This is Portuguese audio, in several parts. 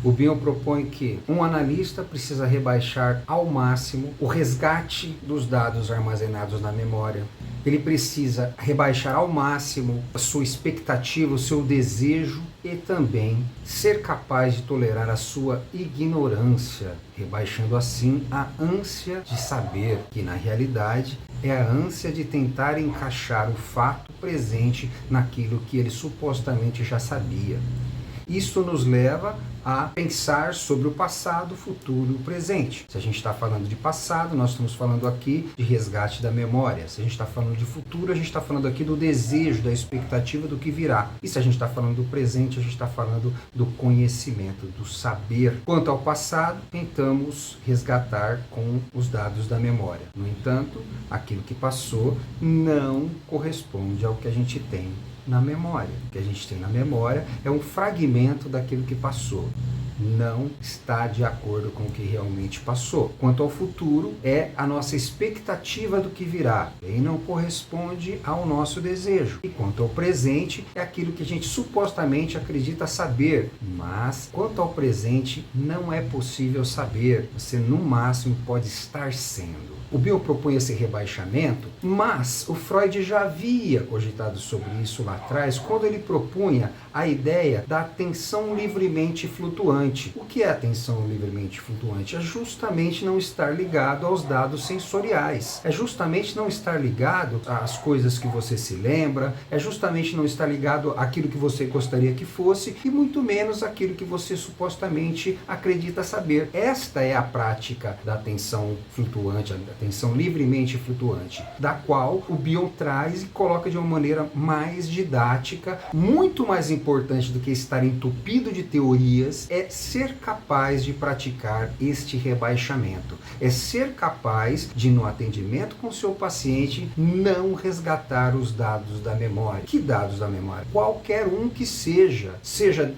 O Bion propõe que um analista precisa rebaixar ao máximo o resgate dos dados armazenados na memória. Ele precisa rebaixar ao máximo a sua expectativa, o seu desejo e também ser capaz de tolerar a sua ignorância, rebaixando assim a ânsia de saber, que na realidade é a ânsia de tentar encaixar o fato presente naquilo que ele supostamente já sabia. Isso nos leva a pensar sobre o passado, o futuro e o presente. Se a gente está falando de passado, nós estamos falando aqui de resgate da memória. Se a gente está falando de futuro, a gente está falando aqui do desejo, da expectativa do que virá. E se a gente está falando do presente, a gente está falando do conhecimento, do saber. Quanto ao passado, tentamos resgatar com os dados da memória. No entanto, aquilo que passou não corresponde ao que a gente tem na memória. O que a gente tem na memória é um fragmento daquilo que passou. Não está de acordo com o que realmente passou. Quanto ao futuro, é a nossa expectativa do que virá e não corresponde ao nosso desejo. E quanto ao presente, é aquilo que a gente supostamente acredita saber, mas quanto ao presente, não é possível saber. Você, no máximo, pode estar sendo. O Bion propõe esse rebaixamento, mas o Freud já havia cogitado sobre isso lá atrás, quando ele propunha a ideia da atenção livremente flutuante. O que é atenção livremente flutuante? É justamente não estar ligado aos dados sensoriais. É justamente não estar ligado às coisas que você se lembra, é justamente não estar ligado àquilo que você gostaria que fosse e muito menos àquilo que você supostamente acredita saber. Esta é a prática da atenção flutuante, atenção livremente flutuante, da qual o Bion traz e coloca de uma maneira mais didática, muito mais importante do que estar entupido de teorias, é ser capaz de praticar este rebaixamento, é ser capaz de, no atendimento com o seu paciente, não resgatar os dados da memória. Que dados da memória? Qualquer um que seja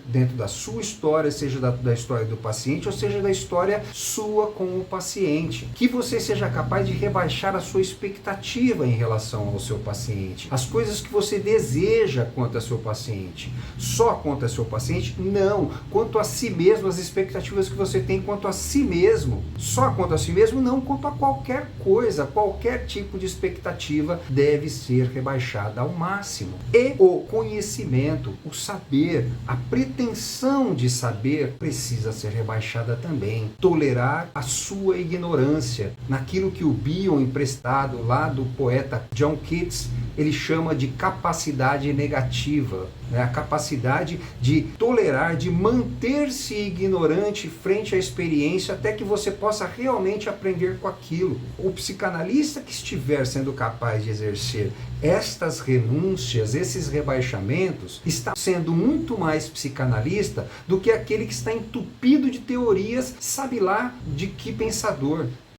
dentro da sua história, seja da história do paciente, ou seja da história sua com o paciente. Que você seja capaz de rebaixar a sua expectativa em relação ao seu paciente. As coisas que você deseja quanto ao seu paciente. Só quanto ao seu paciente? Não. Quanto a si mesmo, as expectativas que você tem quanto a si mesmo. Só quanto a si mesmo? Não. Quanto a qualquer coisa, qualquer tipo de expectativa deve ser rebaixada ao máximo. E o conhecimento, o saber, a pretensão de saber precisa ser rebaixada também. Tolerar a sua ignorância naquilo que o Bion, emprestado lá do poeta John Keats, ele chama de capacidade negativa, né? A capacidade de tolerar, de manter-se ignorante frente à experiência até que você possa realmente aprender com aquilo. O psicanalista que estiver sendo capaz de exercer estas renúncias, esses rebaixamentos, está sendo muito mais psicanalista do que aquele que está entupido de teorias, sabe lá de que pensador.